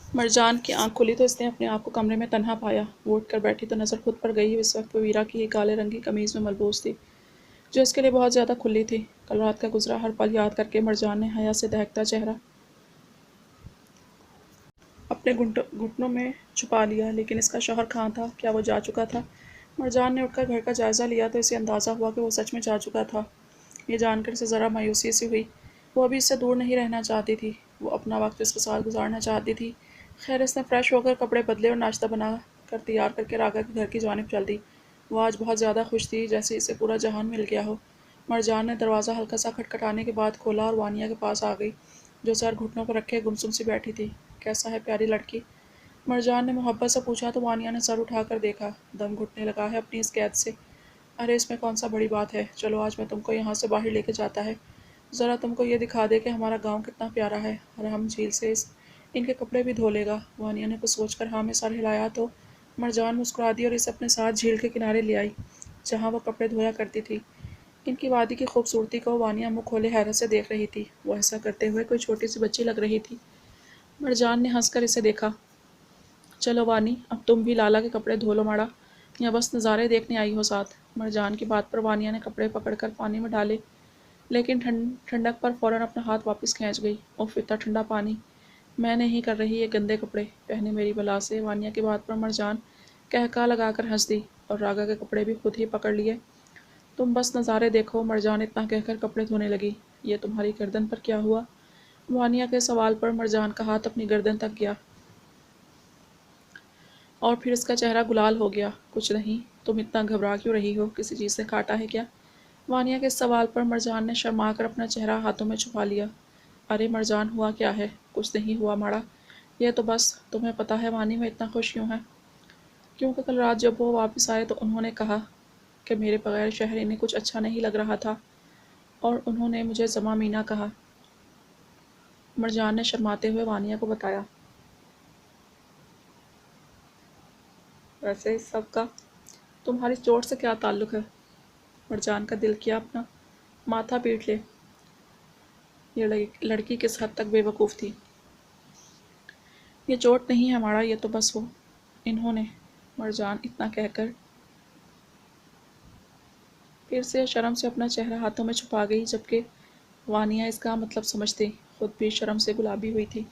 مرجان کی آنکھ کھلی تو اس نے اپنے آپ کو کمرے میں تنہا پایا۔ وہ اٹھ کر بیٹھی تو نظر خود پر گئی۔ اس وقت وہ ویرا کی ہی کالے رنگ کی قمیض میں ملبوس تھی جو اس کے لیے بہت زیادہ کھلی تھی۔ کل رات کا گزرا ہر پل یاد کر کے مرجان نے حیا سے دہکتا چہرہ اپنے گھٹنوں میں چھپا لیا۔ لیکن اس کا شوہر کہاں تھا؟ کیا وہ جا چکا تھا؟ مرجان نے اٹھ کر گھر کا جائزہ لیا تو اسے اندازہ ہوا کہ وہ سچ میں جا چکا تھا۔ یہ جان کر اسے ذرا مایوسی سی ہوئی۔ وہ ابھی اس سے دور نہیں رہنا چاہتی تھی۔ وہ اپنا وقت اس کے ساتھ گزارنا چاہتی تھی۔ خیر اس نے فریش ہو کر کپڑے بدلے اور ناشتہ بنا کر تیار کر کے راگا کے گھر کی جانب چل دی۔ وہ آج بہت زیادہ خوش تھی، جیسے اسے پورا جہان مل گیا ہو۔ مرجان نے دروازہ ہلکا سا کھٹکھٹانے کے بعد کھولا اور وانیا کے پاس آ گئی، جو سر گھٹنوں پر رکھے گمسم سی بیٹھی تھی۔ کیسا ہے پیاری لڑکی؟ مرجان نے محبت سے پوچھا تو وانیا نے سر اٹھا کر دیکھا۔ دم گھٹنے لگا ہے اپنی اس قید سے۔ ارے اس میں کون سا بڑی بات ہے، چلو آج میں تم کو یہاں سے باہر لے کے جاتا ہے، ذرا تم کو یہ دکھا دے کہ ہمارا گاؤں کتنا پیارا ہے، اور ہم جھیل سے ان کے کپڑے بھی دھو لے گا۔ وانیا نے کچھ سوچ کر ہاں میں سر ہلایا تو مرجان مسکرا دی اور اسے اپنے ساتھ جھیل کے کنارے لے آئی، جہاں وہ کپڑے دھویا کرتی تھی۔ ان کی وادی کی خوبصورتی کو وانیا منہ کھولے حیرت سے دیکھ رہی تھی۔ وہ ایسا کرتے ہوئے کوئی چھوٹی سی بچی لگ رہی تھی۔ مرجان نے ہنس کر اسے دیکھا۔ چلو وانی، اب تم بھی لالا کے کپڑے دھو لو ماڑا، یا بس نظارے دیکھنے آئی ہو ساتھ؟ مرجان کی بات پر وانیا نے کپڑے پکڑ کر پانی میں ڈالے، لیکن ٹھنڈک پر فوراً اپنا ہاتھ واپس کھینچ گئی۔ اف اتنا ٹھنڈا پانی! میں نہیں کر رہی یہ گندے کپڑے پہنے میری بلا سے۔ وانیا کی بات پر مرجان قہقہہ لگا کر ہنس دی اور راگا کے کپڑے بھی خود ہی پکڑ لیے۔ تم بس نظارے دیکھو، مرجان اتنا کہہ کر کپڑے دھونے لگی۔ یہ تمہاری گردن پر کیا ہوا؟ وانیا کے سوال پر مرجان کا ہاتھ اپنی گردن تک گیا اور پھر اس کا چہرہ گلال ہو گیا۔ کچھ نہیں، تم اتنا گھبرا کیوں رہی ہو؟ کسی چیز سے کاٹا ہے کیا؟ وانیا کے اس سوال پر مرجان نے شرما کر اپنا چہرہ ہاتھوں میں چھپا لیا۔ ارے مرجان، ہوا کیا ہے؟ کچھ نہیں ہوا ماڑا، یہ تو بس… تمہیں پتہ ہے وانی میں اتنا خوش کیوں ہے؟ کیونکہ کل رات جب وہ واپس آئے تو انہوں نے کہا کہ میرے بغیر شہر انہیں کچھ اچھا نہیں لگ رہا تھا، اور انہوں نے مجھے زما مینا کہا۔ مرجان نے شرماتے ہوئے وانیا کو بتایا۔ ویسے اس سب کا تمہاری چوٹ سے کیا تعلق ہے؟ مرجان کا دل کیا اپنا ماتھا پیٹ لے۔ یہ لڑکی کس حد تک بے وقوف تھی۔ یہ چوٹ نہیں ہے ماڑا، یہ تو بس وہ… انہوں نے… مرجان اتنا کہہ کر پھر سے شرم سے اپنا چہرہ ہاتھوں میں چھپا گئی، جبکہ وانیا اس کا مطلب سمجھتی خود بھی شرم سے گلابی ہوئی تھی۔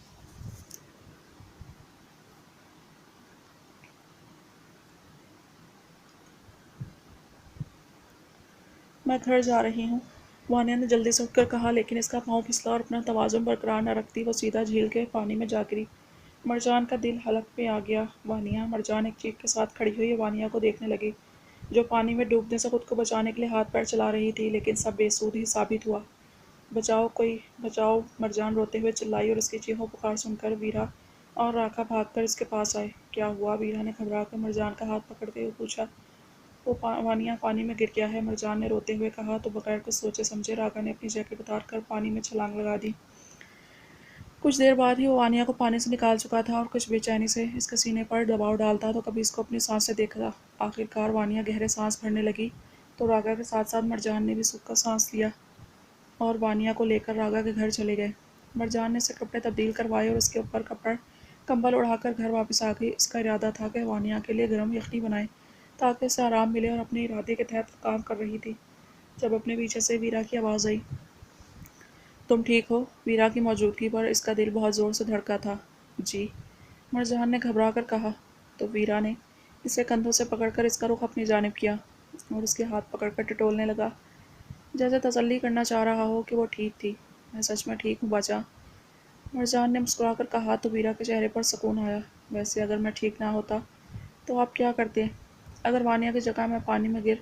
میں گھر جا رہی ہوں، وانیا نے جلدی سے اٹھ کر کہا، لیکن اس کا پاؤں پھسلا اور اپنا توازن برقرار نہ رکھتی وہ سیدھا جھیل کے پانی میں جا گری۔ مرجان کا دل حلق میں آ گیا۔ وانیا! مرجان ایک چیخ کے ساتھ کھڑی ہوئی وانیا کو دیکھنے لگی، جو پانی میں ڈوبنے سے خود کو بچانے کے لیے ہاتھ پیر چلا رہی تھی، لیکن سب بے سود ہی ثابت ہوا۔ بچاؤ، کوئی بچاؤ! مرجان روتے ہوئے چلائی اور اس کی چیخو پکار سن کر ویرا اور راکھا بھاگ کر اس کے پاس آئے۔ کیا ہوا؟ ویرا نے گھبرا کر مرجان کا ہاتھ پکڑتے ہوئے پوچھا۔ وہ وانیا پانی میں گر گیا ہے، مرجان نے روتے ہوئے کہا تو بغیر کچھ سوچے سمجھے راگا نے اپنی جیکٹ اتار کر پانی میں چھلانگ لگا دی۔ کچھ دیر بعد ہی وہ وانیا کو پانی سے نکال چکا تھا اور کچھ بے چینی سے اس کے سینے پر دباؤ ڈالتا تو کبھی اس کو اپنی سانسیں دیکھتا۔ آخر کار وانیا گہرے سانس بھرنے لگی تو راگا کے ساتھ ساتھ مرجان نے بھی سکھ کا سانس لیا اور وانیا کو لے کر راگا کے گھر چلے گئے۔ مرجان نے اسے کپڑے تبدیل کروائے اور اس کے اوپر کمبل اڑا کر گھر واپس آ گئی۔ اس کا ارادہ تھا کہ وانیا کے لیے گرم یخنی بنائے تاکہ اسے آرام ملے، اور اپنے ارادے کے تحت کام کر رہی تھی جب اپنے پیچھے سے ویرا کی آواز آئی۔ تم ٹھیک ہو؟ ویرا کی موجودگی پر اس کا دل بہت زور سے دھڑکا تھا۔ جی، مرجان نے گھبرا کر کہا تو ویرا نے اسے کندھوں سے پکڑ کر اس کا رخ اپنی جانب کیا اور اس کے ہاتھ پکڑ کر ٹٹولنے لگا، جیسے تسلی کرنا چاہ رہا ہو کہ وہ ٹھیک تھی۔ میں سچ میں ٹھیک ہوں باچا، مرجان نے مسکرا کر کہا تو ویرا کے چہرے پر سکون آیا۔ ویسے اگر میں ٹھیک نہ ہوتا تو آپ کیا کرتے؟ اگر وانیا کی جگہ میں پانی میں گر…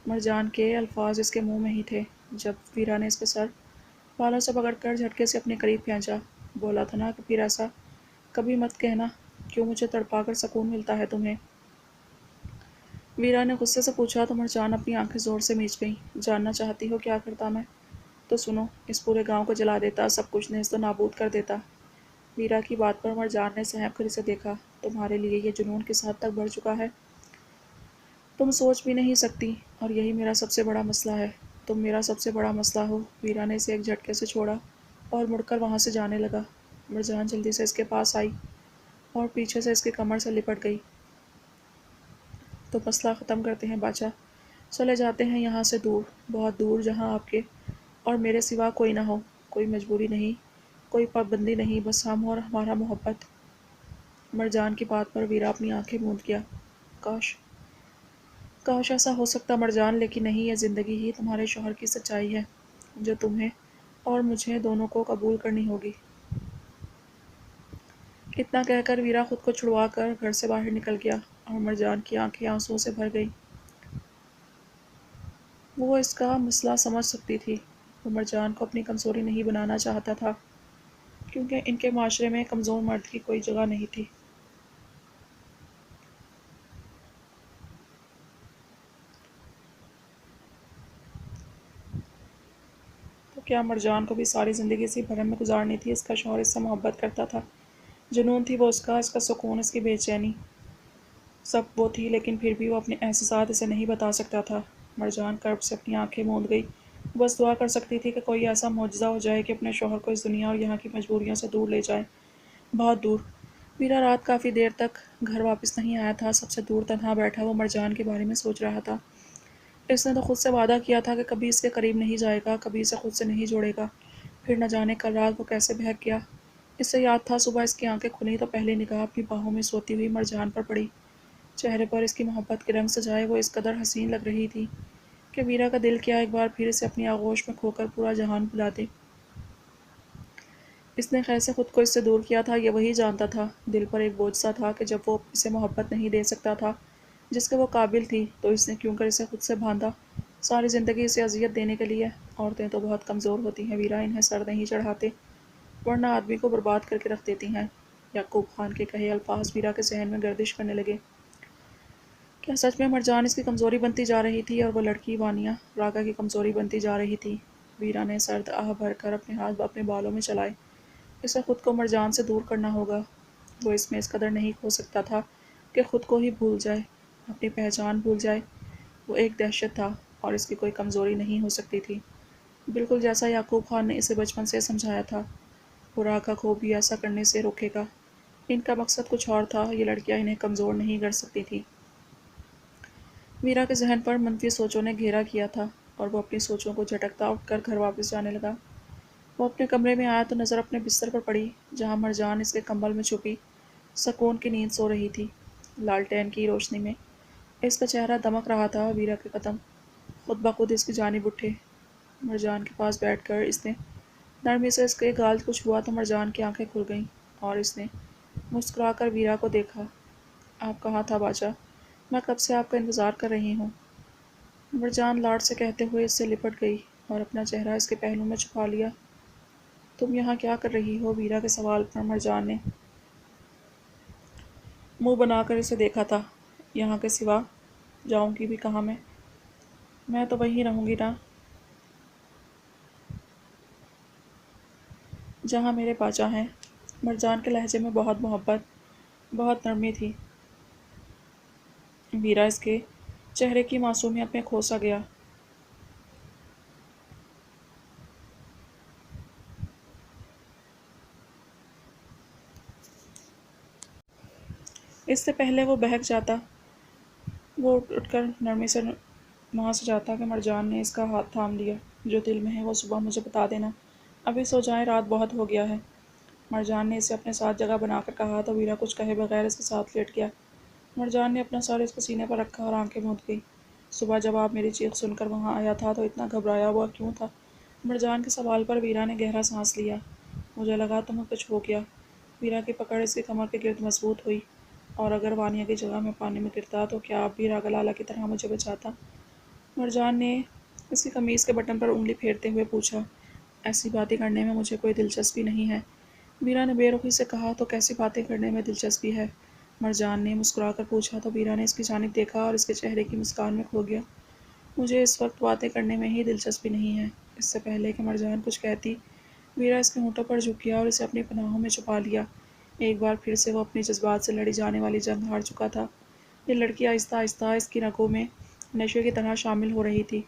مرجان کے الفاظ اس کے منہ میں ہی تھے جب ویرا نے اس کے سر بالوں سے پکڑ کر جھٹکے سے اپنے قریب کھینچا۔ بولا تھا نا کہ پھر ایسا کبھی مت کہنا، کیوں مجھے تڑپا کر سکون ملتا ہے تمہیں؟ ویرا نے غصے سے پوچھا تو مرجان اپنی آنکھیں زور سے میچ گئیں۔ جاننا چاہتی ہو کیا کرتا میں؟ تو سنو، اس پورے گاؤں کو جلا دیتا، سب کچھ نیست و نابود کر دیتا۔ ویرا کی بات پر مرجان نے سہم کر اسے دیکھا۔ تمہارے لیے یہ جنون کس حد تک بڑھ چکا ہے تم سوچ بھی نہیں سکتی، اور یہی میرا سب سے بڑا مسئلہ ہے۔ تم میرا سب سے بڑا مسئلہ ہو۔ ویرا نے اسے ایک جھٹکے سے چھوڑا اور مڑ کر وہاں سے جانے لگا۔ مرجان جلدی سے اس کے پاس آئی اور پیچھے سے اس کی کمر سے لپٹ گئی۔ تو مسئلہ ختم کرتے ہیں باچا، چلے جاتے ہیں یہاں سے دور، بہت دور، جہاں آپ کے اور میرے سوا کوئی نہ ہو، کوئی مجبوری نہیں، کوئی پابندی نہیں، بس ہم اور ہمارا محبت۔ مرجان کی بات پر ویرا اپنی آنکھیں موند گیا۔ کاش کاش ایسا ہو سکتا مرجان، لیکن نہیں، یہ زندگی ہی تمہارے شوہر کی سچائی ہے جو تمہیں اور مجھے دونوں کو قبول کرنی ہوگی۔ اتنا کہہ کر ویرا خود کو چھڑوا کر گھر سے باہر نکل گیا اور مرجان کی آنکھیں آنسوؤں سے بھر گئیں۔ وہ اس کا مسئلہ سمجھ سکتی تھی۔ وہ مرجان کو اپنی کمزوری نہیں بنانا چاہتا تھا، کیونکہ ان کے معاشرے میں کمزور مرد کی کوئی جگہ نہیں تھی۔ تو کیا مرجان کو بھی ساری زندگی اسی بھرم میں گزارنی تھی؟ اس کا شوہر اس سے محبت کرتا تھا، جنون تھی وہ اس کا سکون، اس کی بے چینی، سب وہ تھی، لیکن پھر بھی وہ اپنے احساسات اسے نہیں بتا سکتا تھا۔ مرجان کرب سے اپنی آنکھیں موند گئی۔ وہ بس دعا کر سکتی تھی کہ کوئی ایسا معجزہ ہو جائے کہ اپنے شوہر کو اس دنیا اور یہاں کی مجبوریوں سے دور لے جائے، بہت دور۔ ویرا رات کافی دیر تک گھر واپس نہیں آیا تھا۔ سب سے دور تنہا بیٹھا وہ مرجان کے بارے میں سوچ رہا تھا۔ اس نے تو خود سے وعدہ کیا تھا کہ کبھی اس کے قریب نہیں جائے گا، کبھی اسے خود سے نہیں جوڑے گا، پھر نہ جانے کل رات وہ کیسے بہک گیا۔ اسے یاد تھا صبح اس کی آنکھیں کھلیں تو پہلی نگاہ اپنی باہوں میں سوتی ہوئی مرجان پر پڑی۔ چہرے پر اس کی محبت کے رنگ سجائے وہ اس قدر حسین لگ رہی تھی کہ ویرا کا دل کیا ایک بار پھر اسے اپنی آغوش میں کھو کر پورا جہان بھلا دے۔ اس نے کیسے خود کو اس سے دور کیا تھا یہ وہی جانتا تھا۔ دل پر ایک بوجھ سا تھا کہ جب وہ اسے محبت نہیں دے سکتا تھا جس کے وہ قابل تھی، تو اس نے کیوں کر اسے خود سے باندھا، ساری زندگی اسے اذیت دینے کے لیے۔ عورتیں تو بہت کمزور ہوتی ہیں ویرا، انہیں سر نہیں چڑھاتے، ورنہ آدمی کو برباد کر کے رکھ دیتی ہیں۔ یعقوب خان کے کہے الفاظ ویرا کے ذہن میں گردش کرنے لگے۔ کیا سچ میں مرجان اس کی کمزوری بنتی جا رہی تھی اور وہ لڑکی وانیہ راگا کی کمزوری بنتی جا رہی تھی؟ ویرا نے سرد آہ بھر کر اپنے ہاتھ اپنے بالوں میں چلائے۔ اسے خود کو مرجان سے دور کرنا ہوگا۔ وہ اس میں اس قدر نہیں کھو سکتا تھا کہ خود کو ہی بھول جائے، اپنی پہچان بھول جائے۔ وہ ایک دہشت تھا اور اس کی کوئی کمزوری نہیں ہو سکتی تھی، بالکل جیسا یعقوب خان نے اسے بچپن سے سمجھایا تھا۔ وہ راگا کو بھی ایسا کرنے سے روکے گا۔ ان کا مقصد کچھ اور تھا، یہ لڑکیاں انہیں کمزور نہیں کر سکتی تھیں۔ ویرا کے ذہن پر منفی سوچوں نے گھیرا کیا تھا اور وہ اپنی سوچوں کو جھٹکتا اٹھ کر گھر واپس جانے لگا۔ وہ اپنے کمرے میں آیا تو نظر اپنے بستر پر پڑی، جہاں مرجان اس کے کمبل میں چھپی سکون کی نیند سو رہی تھی۔ لالٹین کی روشنی میں اس کا چہرہ دمک رہا تھا۔ ویرا کے قدم خود بخود اس کی جانب اٹھے۔ مرجان کے پاس بیٹھ کر اس نے نرمی سے اس کے گال کو چھوا تو مرجان کی آنکھیں کھل گئیں اور اس نے مسکرا کر ویرا کو دیکھا۔ آپ کہاں تھا باچا؟ میں کب سے آپ کا انتظار کر رہی ہوں۔ مرجان لاڈ سے کہتے ہوئے اس سے لپٹ گئی اور اپنا چہرہ اس کے پہلو میں چھپا لیا۔ تم یہاں کیا کر رہی ہو؟ ویرا کے سوال پر مرجان نے منہ بنا کر اسے دیکھا تھا۔ یہاں کے سوا جاؤں گی بھی کہاں میں؟ میں تو وہیں رہوں گی نا، جہاں میرے باچا ہیں۔ مرجان کے لہجے میں بہت محبت، بہت نرمی تھی۔ ویرا اس کے چہرے کی معصومیت میں کھو سا گیا۔ اس سے پہلے وہ بہک جاتا، وہ اٹھ کر نرمی سے وہاں سے جاتا کہ مرجان نے اس کا ہاتھ تھام لیا۔ جو دل میں ہے وہ صبح مجھے بتا دینا، ابھی سو جائیں، رات بہت ہو گیا ہے۔ مرجان نے اسے اپنے ساتھ جگہ بنا کر کہا تو ویرا کچھ کہے بغیر اس کے ساتھ لیٹ گیا۔ مرجان نے اپنا سر اس کے سینے پر رکھا اور آنکھیں موند گئی۔ صبح جب آپ میری چیخ سن کر وہاں آیا تھا تو اتنا گھبرایا ہوا کیوں تھا؟ مرجان کے سوال پر ویرا نے گہرا سانس لیا۔ مجھے لگا تمہیں کچھ ہو گیا۔ ویرا کی پکڑ اس کی کمر کے گرد مضبوط ہوئی۔ اور اگر وانیہ کی جگہ میں پانی میں گرتا تو کیا اب بھی راگا لالا کی طرح مجھے بچاتا؟ مرجان نے اس کی قمیص کے بٹن پر انگلی پھیرتے ہوئے پوچھا۔ ایسی باتیں کرنے میں مجھے کوئی دلچسپی نہیں ہے، ویرا نے بے رخی سے کہا۔ تو کیسی باتیں کرنے میں دلچسپی ہے؟ مرجان نے مسکرا کر پوچھا تو ویرا نے اس کی جانب دیکھا اور اس کے چہرے کی مسکان میں کھو گیا۔ مجھے اس وقت باتیں کرنے میں ہی دلچسپی نہیں ہے۔ اس سے پہلے کہ مرجان کچھ کہتی، ویرا اس کے ہونٹوں پر جھک گیا اور اسے اپنی پناہوں میں چھپا لیا۔ ایک بار پھر سے وہ اپنی جذبات سے لڑی جانے والی جنگ ہار چکا تھا۔ یہ لڑکی آہستہ آہستہ اس کی رگوں میں نشے کی طرح شامل ہو رہی تھی،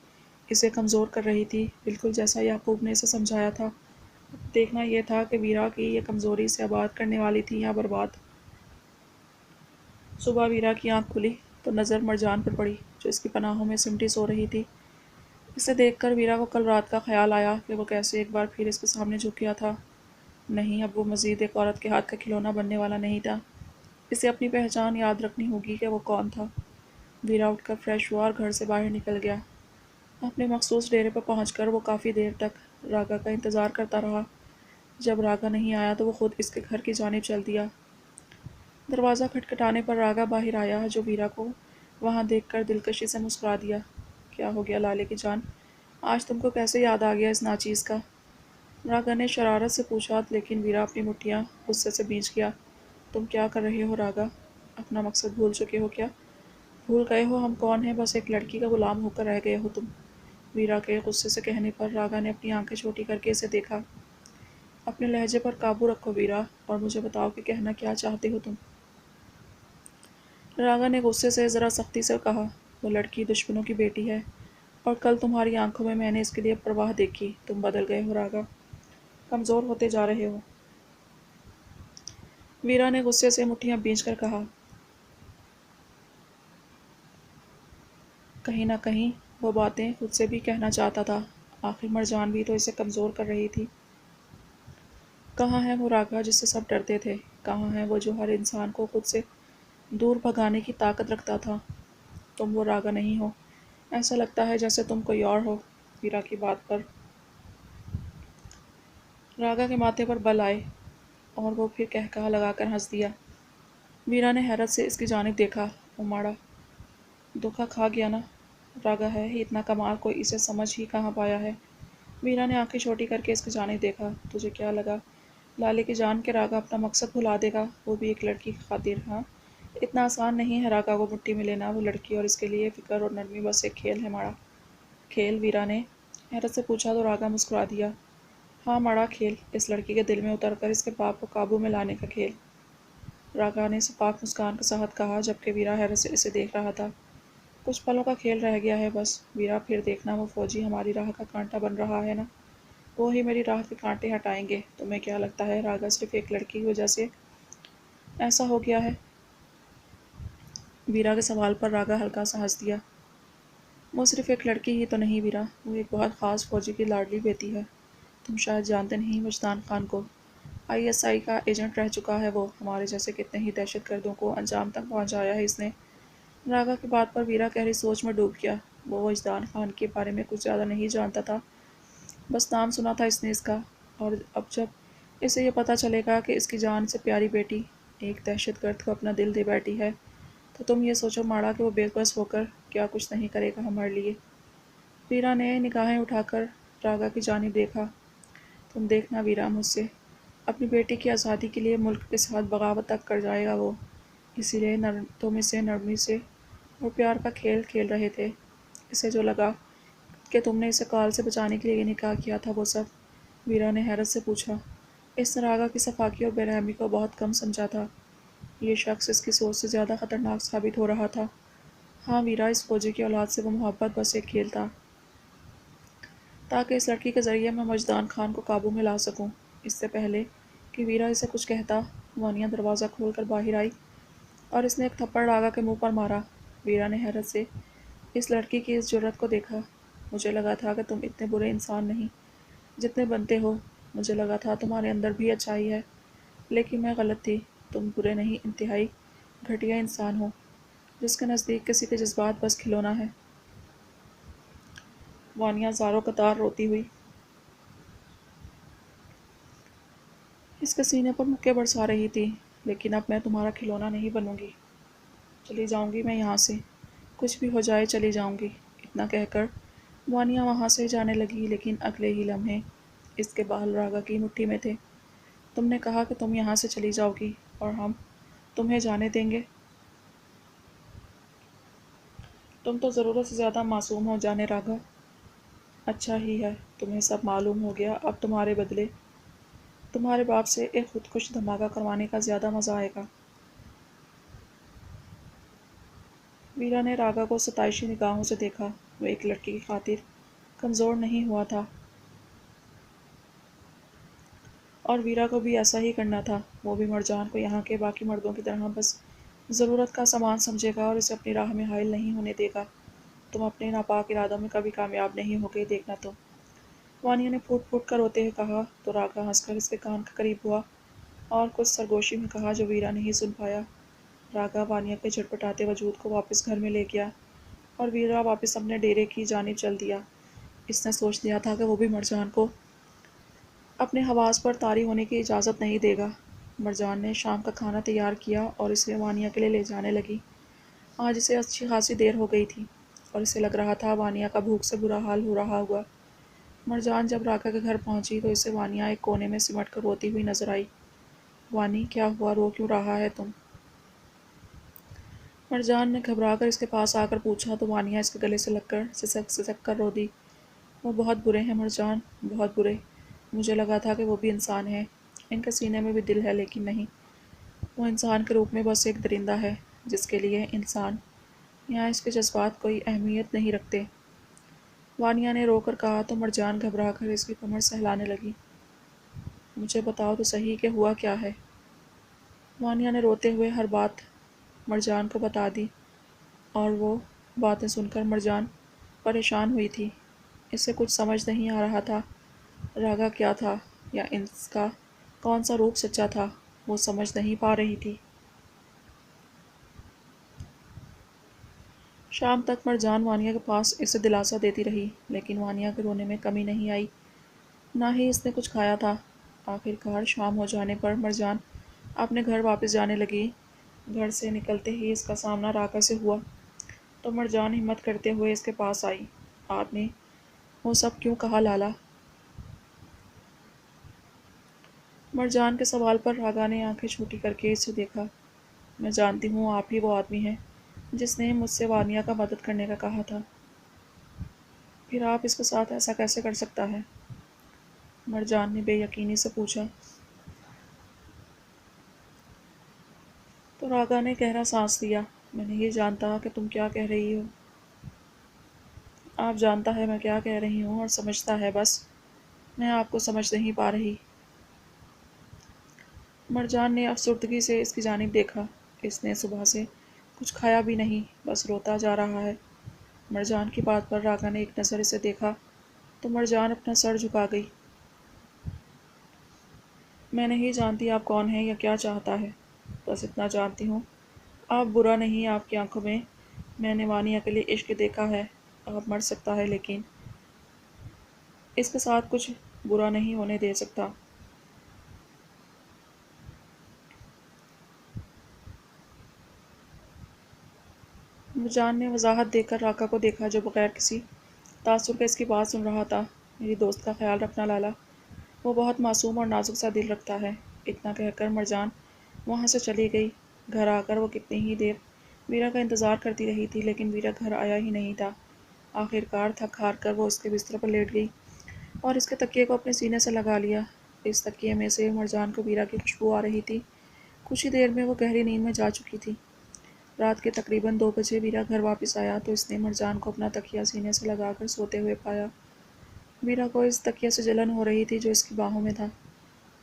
اسے کمزور کر رہی تھی، بالکل جیسا یعقوب نے اسے سمجھایا تھا۔ دیکھنا یہ تھا کہ ویرا کی یہ کمزوری اسے آباد کرنے والی تھی یا برباد۔ صبح ویرا کی آنکھ کھلی تو نظر مرجان پر پڑی جو اس کی پناہوں میں سمٹی سو رہی تھی۔ اسے دیکھ کر ویرا کو کل رات کا خیال آیا کہ وہ کیسے ایک بار پھر اس کے سامنے جھک گیا تھا۔ نہیں، اب وہ مزید ایک عورت کے ہاتھ کا کھلونا بننے والا نہیں تھا۔ اسے اپنی پہچان یاد رکھنی ہوگی کہ وہ کون تھا۔ ویرا اٹھ کر فریش ہوا اور گھر سے باہر نکل گیا۔ اپنے مخصوص ڈیرے پر پہنچ کر وہ کافی دیر تک راگا کا انتظار کرتا رہا۔ جب راگا نہیں آیا تو وہ خود اس کے گھر کی جانب چل دیا۔ دروازہ کھٹکھٹانے پر راگا باہر آیا جو ویرا کو وہاں دیکھ کر دلکشی سے مسکرا دیا۔ کیا ہو گیا لالے کی جان؟ آج تم کو کیسے یاد آ گیا اس ناچیز کا؟ راگا نے شرارت سے پوچھا لیکن ویرا اپنی مٹھیاں غصے سے بھیج گیا۔ تم کیا کر رہے ہو راگا؟ اپنا مقصد بھول چکے ہو کیا؟ بھول گئے ہو ہم کون ہیں؟ بس ایک لڑکی کا غلام ہو کر رہ گئے ہو تم۔ ویرا کے غصے سے کہنے پر راگا نے اپنی آنکھیں چھوٹی کر کے اسے دیکھا۔ اپنے لہجے پر قابو رکھو ویرا اور مجھے بتاؤ کہ کہنا کیا چاہتے ہو تم؟ راگا نے غصے سے ذرا سختی سے کہا، وہ لڑکی دشمنوں کی بیٹی ہے اور کل تمہاری آنکھوں میں نے اس کے لیے پرواہ دیکھی۔ تم بدل گئے ہو راگا، کمزور ہوتے جا رہے ہو۔ ویرا نے غصے سے مٹھیاں بھیج کر کہا۔ کہیں نہ کہیں وہ باتیں خود سے بھی کہنا چاہتا تھا، آخر مرجان بھی تو اسے کمزور کر رہی تھی۔ کہاں ہے وہ راگا جس سے سب ڈرتے تھے؟ کہاں ہے وہ جو ہر انسان کو خود سے دور بھگانے کی طاقت رکھتا تھا؟ تم وہ راگا نہیں ہو، ایسا لگتا ہے جیسے تم کوئی اور ہو۔ ویرا کی بات پر راگا کے ماتھے پر بل آئے اور وہ پھر قہقہا لگا کر ہنس دیا۔ ویرا نے حیرت سے اس کی جانب دیکھا۔ وہ ماڑا دھوکا کھا گیا نا، راگا ہے ہی اتنا کمال، کوئی اسے سمجھ ہی کہاں پایا ہے۔ ویرا نے آنکھیں چھوٹی کر کے اس کی جانب دیکھا۔ تجھے کیا لگا لالے کی جان کے راگا اپنا مقصد بھلا دے گا، وہ بھی ایک لڑکی کی خاطر؟ ہاں، اتنا آسان نہیں ہے راگا کو مٹھی میں لینا۔ وہ لڑکی اور اس کے لیے فکر اور نرمی بس ایک کھیل ہے ماڑا۔ کھیل؟ ویرا نے حیرت سے پوچھا تو راگا مسکرا دیا۔ ہاں ماڑا، کھیل، اس لڑکی کے دل میں اتر کر اس کے باپ کو قابو میں لانے کا کھیل۔ راگا نے سپاک مسکان کے ساتھ کہا جبکہ ویرا حیرت سے اسے دیکھ رہا تھا۔ کچھ پلوں کا کھیل رہ گیا ہے بس ویرا، پھر دیکھنا وہ فوجی ہماری راہ کا کانٹا بن رہا ہے نا، وہی میری راہ کے کانٹے ہٹائیں گے۔ تمہیں کیا لگتا ہے راگا صرف ایک لڑکی کی وجہ سے ایسا ہو گیا ہے؟ ویرا کے سوال پر راگا ہلکا سا ہنس دیا۔ وہ صرف ایک لڑکی ہی تو نہیں ویرا، وہ ایک بہت خاص فوجی کی لاڈلی بیٹی ہے۔ تم شاید جانتے نہیں وجدان خان کو، ISI کا ایجنٹ رہ چکا ہے وہ، ہمارے جیسے کتنے ہی دہشت گردوں کو انجام تک پہنچایا ہے اس نے۔ راگا کی بات پر ویرا گہری سوچ میں ڈوب گیا۔ وہ وجدان خان کے بارے میں کچھ زیادہ نہیں جانتا تھا، بس نام سنا تھا اس نے اس کا، اور اب جب اسے یہ پتہ چلے گا کہ اس کی جان سے پیاری بیٹی ایک دہشت گرد کو اپنا دل دے بیٹھی ہے تو تم یہ سوچو ماڑا کہ وہ بے بس ہو کر کیا کچھ نہیں کرے گا ہمارے لیے۔ ویرا نے نگاہیں اٹھا کر راگا کی جانب دیکھا۔ تم دیکھنا ویرا، مجھ سے اپنی بیٹی کی آزادی کے لیے ملک کے ساتھ بغاوت تک کر جائے گا وہ، اسی لیے تم اسے نرمی سے اور پیار کا کھیل کھیل رہے تھے۔ اسے جو لگا کہ تم نے اسے کال سے بچانے کے لیے یہ نکاح کیا تھا وہ سب؟ ویرا نے حیرت سے پوچھا۔ اس نے راگا کی صفاکی اور بے رحمی کو بہت کم سمجھا تھا۔ یہ شخص اس کی سوچ سے زیادہ خطرناک ثابت ہو رہا تھا۔ ہاں ویرا، اس فوجی کی اولاد سے وہ محبت بس ایک کھیل تھا تاکہ اس لڑکی کے ذریعے میں وجدان خان کو قابو میں لا سکوں۔ اس سے پہلے کہ ویرا اسے کچھ کہتا وانیا دروازہ کھول کر باہر آئی اور اس نے ایک تھپڑ راگا کے منہ پر مارا۔ ویرا نے حیرت سے اس لڑکی کی اس جرأت کو دیکھا۔ مجھے لگا تھا کہ تم اتنے برے انسان نہیں جتنے بنتے ہو، مجھے لگا تھا تمہارے اندر بھی اچھائی ہے، لیکن میں غلط تھی، تم برے نہیں، انتہائی گھٹیا انسان ہو جس کے نزدیک کسی کے جذبات بس کھلونا ہے۔ وانیا زاروں قطار روتی ہوئی اس کے سینے پر مکے برسا رہی تھی۔ لیکن اب میں تمہارا کھلونا نہیں بنوں گی، چلی جاؤں گی میں یہاں سے، کچھ بھی ہو جائے چلی جاؤں گی۔ اتنا کہہ کر وانیا وہاں سے جانے لگی لیکن اگلے ہی لمحے اس کے بال راگا کی مٹھی میں تھے۔ تم نے کہا کہ تم یہاں سے چلی جاؤ گی اور ہم تمہیں جانے دیں گے؟ تم تو ضرورت سے زیادہ معصوم ہو جانے راگا۔ اچھا ہی ہے تمہیں سب معلوم ہو گیا، اب تمہارے بدلے تمہارے باپ سے ایک خودکش دھماکہ کروانے کا زیادہ مزہ آئے گا۔ ویرا نے راگا کو ستائشی نگاہوں سے دیکھا۔ وہ ایک لڑکی کی خاطر کمزور نہیں ہوا تھا اور ویرا کو بھی ایسا ہی کرنا تھا۔ وہ بھی مرجان کو یہاں کے باقی مردوں کی طرح بس ضرورت کا سامان سمجھے گا اور اسے اپنی راہ میں حائل نہیں ہونے دے گا۔ تم اپنے ناپاک ارادوں میں کبھی کامیاب نہیں ہوگے، دیکھنا تم۔ وانیا نے پھوٹ پھوٹ کر روتے ہوئے کہا تو راگا ہنس کر اس کے کان کے قریب ہوا اور کچھ سرگوشی میں کہا جو ویرا نہیں سن پایا۔ راگا وانیا کے جھٹپٹاتے وجود کو واپس گھر میں لے گیا اور ویرا واپس اپنے ڈیرے کی جانب چل دیا۔ اس نے سوچ لیا تھا کہ وہ بھی مرجان کو اپنے حواس پر طاری ہونے کی اجازت نہیں دے گا۔ مرجان نے شام کا کھانا تیار کیا اور اسے وانیا کے لیے لے جانے لگی۔ آج اسے اچھی خاصی دیر ہو گئی تھی اور اسے لگ رہا تھا وانیا کا بھوک سے برا حال ہو رہا ہوگا۔ مرجان جب راگا کے گھر پہنچی تو اسے وانیا ایک کونے میں سمٹ کر روتی ہوئی نظر آئی۔ وانی، کیا ہوا، رو کیوں رہا ہے تم؟ مرجان نے گھبرا کر اس کے پاس آ کر پوچھا تو وانیا اس کے گلے سے لگ کر سسک سسک کر رو دی۔ وہ بہت برے ہیں مرجان، بہت برے۔ مجھے لگا تھا کہ وہ بھی انسان ہیں، ان کے سینے میں بھی دل ہے، لیکن نہیں، وہ انسان کے روپ میں بس ایک درندہ ہے جس کے لیے انسان یہاں اس کے جذبات کوئی اہمیت نہیں رکھتے۔ وانیا نے رو کر کہا تو مرجان گھبرا کر اس کی کمر سہلانے لگی۔ مجھے بتاؤ تو صحیح کہ ہوا کیا ہے؟ وانیا نے روتے ہوئے ہر بات مرجان کو بتا دی اور وہ باتیں سن کر مرجان پریشان ہوئی تھی۔ اسے کچھ سمجھ نہیں آ رہا تھا، راگا کیا تھا یا اس کا کون سا روپ سچا تھا، وہ سمجھ نہیں پا رہی تھی۔ شام تک مرجان وانیا کے پاس اسے دلاسا دیتی رہی لیکن وانیا کے رونے میں کمی نہیں آئی، نہ ہی اس نے کچھ کھایا تھا۔ آخر کار شام ہو جانے پر مرجان اپنے گھر واپس جانے لگی۔ گھر سے نکلتے ہی اس کا سامنا راگا سے ہوا تو مرجان ہمت کرتے ہوئے اس کے پاس آئی۔ آپ نے وہ سب کیوں کہا لالا؟ مرجان کے سوال پر راگا نے آنکھیں چھوٹی کر کے اسے دیکھا۔ میں جانتی ہوں آپ ہی وہ آدمی ہیں جس نے مجھ سے وانیا کا مدد کرنے کا کہا تھا۔ پھر آپ اس کے ساتھ ایسا کیسے کر سکتا ہے؟ مرجان نے بے یقینی سے پوچھا۔ تو راگا نے گہرا سانس لیا۔ میں نہیں جانتا کہ تم کیا کہہ رہی ہو۔ آپ جانتا ہے میں کیا کہہ رہی ہوں اور سمجھتا ہے، بس میں آپ کو سمجھ نہیں پا رہی۔ مرجان نے افسردگی سے اس کی جانب دیکھا۔ اس نے صبح سے کچھ کھایا بھی نہیں، بس روتا جا رہا ہے۔ مرجان کی بات پر راگا نے ایک نظر اسے دیکھا تو مرجان اپنا سر جھکا گئی۔ میں نہیں جانتی آپ کون ہیں یا کیا چاہتا ہے، بس اتنا جانتی ہوں آپ برا نہیں، آپ کی آنکھوں میں نے وانیا کے لیے عشق دیکھا ہے۔ آپ مر سکتا ہے لیکن اس کے ساتھ کچھ برا نہیں ہونے دے سکتا۔ مرجان نے وضاحت دے کر راگا کو دیکھا جو بغیر کسی تاثر کے اس کی بات سن رہا تھا۔ میری دوست کا خیال رکھنا لالا، وہ بہت معصوم اور نازک سا دل رکھتا ہے۔ اتنا کہہ کر مرجان وہاں سے چلی گئی۔ گھر آ کر وہ کتنی ہی دیر ویرا کا انتظار کرتی رہی تھی لیکن ویرا گھر آیا ہی نہیں تھا۔ آخر کار تھک ہار کر وہ اس کے بستر پر لیٹ گئی اور اس کے تکیے کو اپنے سینے سے لگا لیا۔ اس تکیے میں سے مرجان کو ویرا کی خوشبو آ رہی تھی۔ کچھ ہی دیر میں وہ گہری نیند میں جا چکی تھی۔ رات کے تقریباً 2 بجے ویرا گھر واپس آیا تو اس نے مرجان کو اپنا تکیہ سینے سے لگا کر سوتے ہوئے پایا۔ ویرا کو اس تکیے سے جلن ہو رہی تھی جو اس کی باہوں میں تھا۔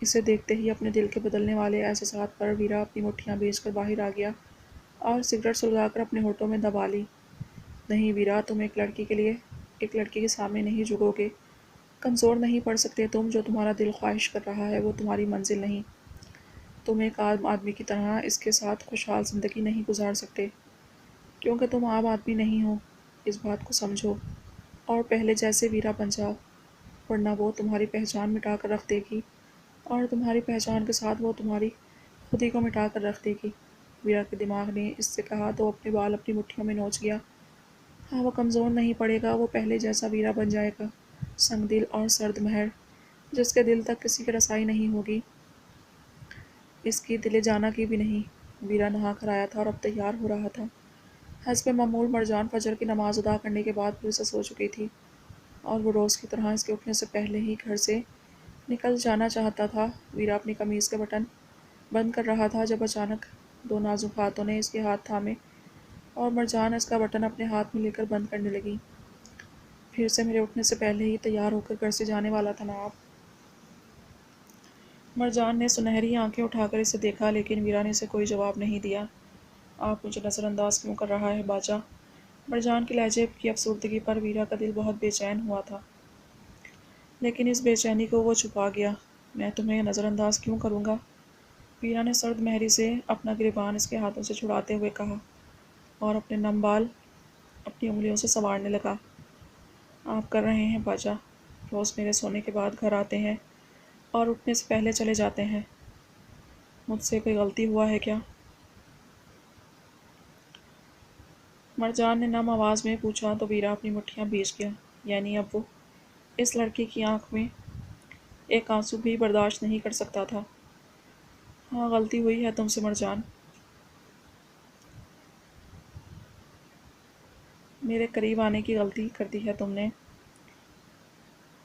اسے دیکھتے ہی اپنے دل کے بدلنے والے احساسات پر ویرا اپنی مٹھیاں بھیج کر باہر آ گیا اور سگریٹ سلگا کر اپنے ہونٹوں میں دبا لی۔ نہیں ویرا، تم ایک لڑکی کے لیے ایک لڑکی کے سامنے نہیں جھکو گے، کمزور نہیں پڑ سکتے تم، جو تمہارا دل خواہش کر رہا ہے وہ تمہاری منزل نہیں۔ تم ایک عام آدمی کی طرح اس کے ساتھ خوشحال زندگی نہیں گزار سکتے، کیونکہ تم عام آدمی نہیں ہو۔ اس بات کو سمجھو اور پہلے جیسے ویرا بن جاؤ، ورنہ وہ تمہاری پہچان مٹا کر رکھ دے گی اور تمہاری پہچان کے ساتھ وہ تمہاری خودی کو مٹا کر رکھ دے گی۔ ویرا کے دماغ نے اس سے کہا تو اپنے بال اپنی مٹھیوں میں نوچ گیا۔ ہاں، وہ کمزور نہیں پڑے گا، وہ پہلے جیسا ویرا بن جائے گا، سنگ دل اور سرد مہر، جس کے دل تک کسی کی رسائی نہیں ہوگی، اس کی دل جانا کی بھی نہیں۔ ویرا نہا کر آیا تھا اور اب تیار ہو رہا تھا۔ حسب معمول مرجان فجر کی نماز ادا کرنے کے بعد پھر سے سو چکی تھی اور وہ روز کی طرح اس کے اٹھنے سے پہلے ہی گھر سے نکل جانا چاہتا تھا۔ ویرا اپنی قمیض کے بٹن بند کر رہا تھا جب اچانک 2 نازک ہاتھوں نے اس کے ہاتھ تھامے اور مرجان اس کا بٹن اپنے ہاتھ میں لے کر بند کرنے لگی۔ پھر سے میرے اٹھنے سے پہلے ہی تیار ہو کر گھر سے جانے والا تھا نا آپ؟ مرجان نے سنہری آنکھیں اٹھا کر اسے دیکھا لیکن ویرا نے اسے کوئی جواب نہیں دیا۔ آپ مجھے نظر انداز کیوں کر رہا ہے باجا؟ مرجان کے لہجے کی افسردگی پر ویرا کا دل بہت بے چین ہوا تھا، لیکن اس بے چینی کو وہ چھپا گیا۔ میں تمہیں نظر انداز کیوں کروں گا؟ ویرا نے سرد مہری سے اپنا گریبان اس کے ہاتھوں سے چھڑاتے ہوئے کہا اور اپنے نم بال اپنی انگلیوں سے سنوارنے لگا۔ آپ کر رہے ہیں باجا، روز میرے سونے کے بعد گھر آتے ہیں اور اٹھنے سے پہلے چلے جاتے ہیں۔ مجھ سے کوئی غلطی ہوا ہے کیا؟ مرجان نے نم آواز میں پوچھا تو ویرا اپنی مٹھیاں بھیج گیا۔ یعنی اب وہ اس لڑکی کی آنکھ میں ایک آنسو بھی برداشت نہیں کر سکتا تھا۔ ہاں، غلطی ہوئی ہے تم سے مرجان، میرے قریب آنے کی غلطی کر دی ہے تم نے۔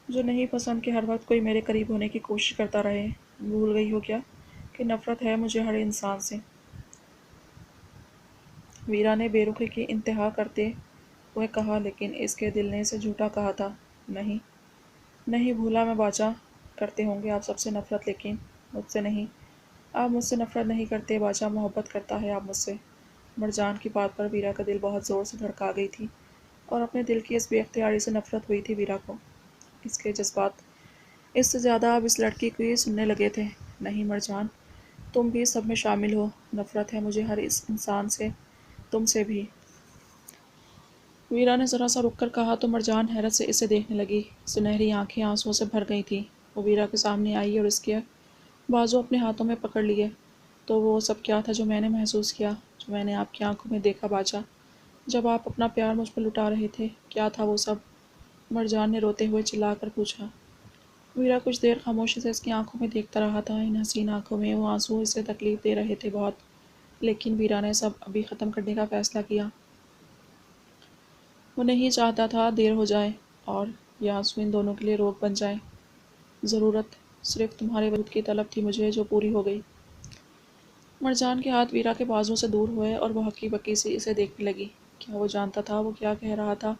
جو نہیں پسند کہ ہر وقت کوئی میرے قریب ہونے کی کوشش کرتا رہے۔ بھول گئی ہو کیا کہ نفرت ہے مجھے ہر انسان سے؟ ویرا نے بے رخی کی انتہا کرتے ہوئے کہا، لیکن اس کے دل نے اسے جھوٹا کہا تھا۔ نہیں نہیں بھولا میں باجا، کرتے ہوں گے آپ سب سے نفرت، لیکن مجھ سے نہیں۔ آپ مجھ سے نفرت نہیں کرتے باجا، محبت کرتا ہے آپ مجھ سے۔ مرجان کی بات پر ویرا کا دل بہت زور سے دھڑکا گئی تھی اور اپنے دل کی اس بے اختیاری سے نفرت ہوئی تھی ویرا کو۔ اس کے جذبات اس سے زیادہ اب اس لڑکی کو ہی سننے لگے تھے۔ نہیں مرجان، تم بھی سب میں شامل ہو۔ نفرت ہے مجھے ہر اس انسان سے، تم سے بھی۔ ویرا نے ذرا سا رک کر کہا تو مرجان حیرت سے اسے دیکھنے لگی۔ سنہری آنکھیں آنسوؤں سے بھر گئی تھیں۔ وہ ویرا کے سامنے آئی اور اس کے بازو اپنے ہاتھوں میں پکڑ لیے۔ تو وہ سب کیا تھا جو میں نے محسوس کیا، جو میں نے آپ کی آنکھوں میں دیکھا باجا، جب آپ اپنا پیار مجھ پر لٹا رہے تھے؟ کیا تھا وہ سب؟ مرجان نے روتے ہوئے چلا کر پوچھا۔ ویرا کچھ دیر خاموشی سے اس کی آنکھوں میں دیکھتا رہا تھا۔ ان حسین آنکھوں میں وہ آنسو اسے تکلیف دے رہے تھے بہت، لیکن ویرا نے سب ابھی ختم کرنے کا فیصلہ کیا۔ وہ نہیں چاہتا تھا دیر ہو جائے اور یہ آنسو ان دونوں کے لیے روک بن جائے۔ ضرورت صرف تمہارے وجود کی طلب تھی مجھے، جو پوری ہو گئی۔ مرجان کے ہاتھ ویرا کے بازو سے دور ہوئے اور وہ ہکی بکی سی اسے دیکھنے لگی۔ کیا وہ جانتا تھا وہ کیا کہہ رہا تھا؟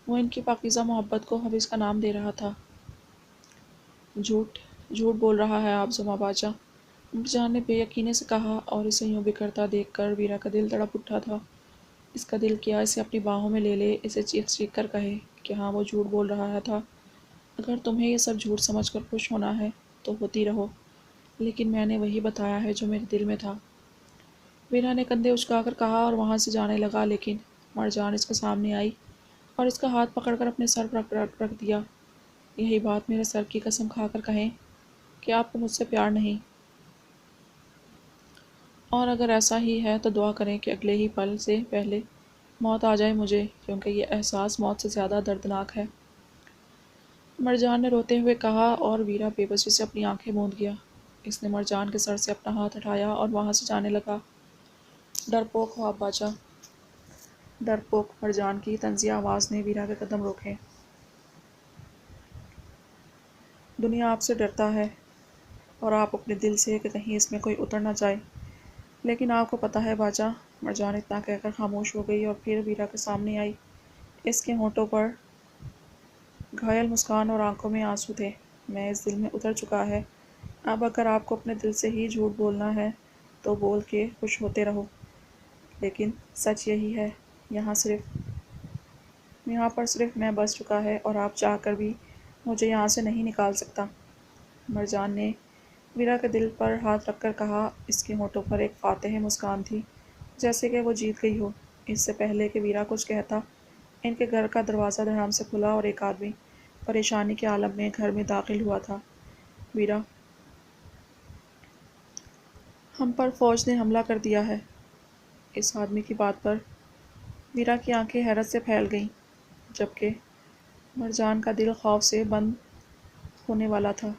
وہ ان کی پاکیزہ محبت کو حفظ کا نام دے رہا تھا۔ جھوٹ جھوٹ بول رہا ہے آپ زما باجا، مرجان نے بے یقینی سے کہا، اور اسے یوں بکھرتا دیکھ کر ویرا کا دل تڑپ اٹھا تھا۔ اس کا دل کیا اسے اپنی باہوں میں لے لے، اسے چیخ چیخ کر کہے کہ ہاں وہ جھوٹ بول رہا تھا۔ اگر تمہیں یہ سب جھوٹ سمجھ کر خوش ہونا ہے تو ہوتی رہو، لیکن میں نے وہی بتایا ہے جو میرے دل میں تھا۔ ویرا نے کندھے اچکا کر کہا اور وہاں سے جانے لگا، لیکن مرجان اس کے سامنے آئی اور اس کا ہاتھ پکڑ کر اپنے سر پر رکھ دیا۔ یہی بات میرے سر کی قسم کھا کر کہیں کہ آپ کو مجھ سے پیار نہیں، اور اگر ایسا ہی ہے تو دعا کریں کہ اگلے ہی پل سے پہلے موت آ جائے مجھے، کیونکہ یہ احساس موت سے زیادہ دردناک ہے۔ مرجان نے روتے ہوئے کہا اور ویرا بے بسی سے اپنی آنکھیں موند گیا۔ اس نے مرجان کے سر سے اپنا ہاتھ ہٹایا اور وہاں سے جانے لگا۔ ڈرپوک ہو آپ باجا، ڈرپوک، مرجان کی طنزیہ آواز نے ویرا کے قدم روکے۔ دنیا آپ سے ڈرتا ہے اور آپ اپنے دل سے کہ کہیں اس میں کوئی اتر نہ جائے، لیکن آپ کو پتہ ہے باجا۔ مرجان اتنا کہہ کر خاموش ہو گئی اور پھر ویرا کے سامنے آئی۔ اس کے ہونٹوں پر گھائل مسکان اور آنکھوں میں آنسو تھے۔ میں اس دل میں اتر چکا ہے، اب اگر آپ کو اپنے دل سے ہی جھوٹ بولنا ہے تو بول کے خوش ہوتے رہو، لیکن سچ یہی ہے، یہاں پر صرف میں بس چکا ہے اور آپ چاہ کر بھی مجھے یہاں سے نہیں نکال سکتا۔ مرجان نے ویرا کے دل پر ہاتھ رکھ کر کہا۔ اس کے ہونٹوں پر ایک فاتح مسکان تھی، جیسے کہ وہ جیت گئی ہو۔ اس سے پہلے کہ ویرا کچھ کہتا، ان کے گھر کا دروازہ دھڑام سے کھلا اور ایک آدمی پریشانی کے عالم میں گھر میں داخل ہوا تھا۔ ویرا، ہم پر فوج نے حملہ کر دیا ہے۔ اس آدمی کی بات پر ویرا کی آنکھیں حیرت سے پھیل گئیں، جبکہ مرجان کا دل خوف سے بند ہونے والا تھا۔